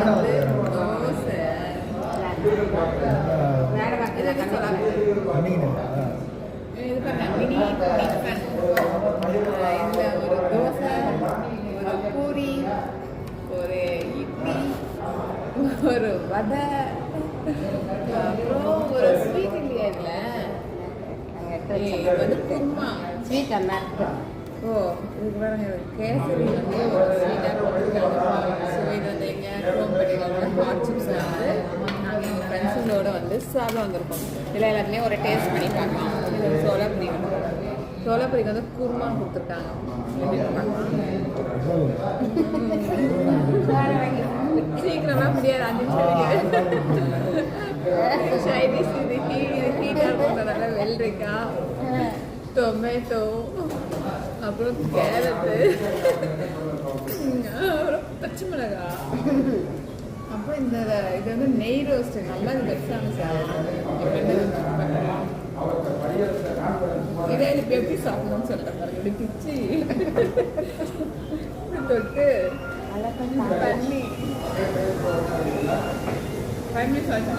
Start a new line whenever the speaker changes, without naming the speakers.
வந்து தோசை இது பண்ண மினி டிஃபன். இதில் ஒரு தோசை, ஒரு பூரி, ஒரு இட்லி, ஒரு வடை, அப்புறம் ஒரு ஸ்வீட் இல்லையா இதில் இது வந்து குருமா
ஸ்வீட் அண்ணா.
ஓ இதுக்கு பாருங்க கேசரி வந்து ஒரு ஸ்வீட்டாக போட்டுருக்காங்க. ஸோ இது வந்து எங்கள் கோம்பட்டியில் வந்து ஹாட் சிப்ஸ் வந்து நாங்கள் எங்கள் ஃப்ரெண்ட்ஸுங்களோட வந்து சாப்பிட வந்திருக்கோம். இதில் எல்லாத்துலேயும் ஒரு டேஸ்ட் பண்ணி பார்க்கலாம். இது ஒரு சோளாப்பூரி வந்து சோளாப்பூரிக்கு வந்து குருமா கொடுத்துருக்காங்க. சீக்கிரமாக முடியாது 5 நிமிஷம். சைனீஸ் இது ஹீட்டாக இருக்கிறதுனால வெள்ளரிக்காய், டொமேட்டோ, அப்புறம் கேரட்டு, அப்புறம் பச்சை மிளகாய், அப்புறம் இந்த இது வந்து நெய் ரோஸ்ட்டு நல்லா பெருசான சாப்பிடுறது. இதே இப்போ எப்படி சாப்பிடணும்னு சொல்லிட்டேன் பாருங்க. இப்படி பிச்சு தொட்டு தண்ணி 5 நிமிஷம் ஆச்சா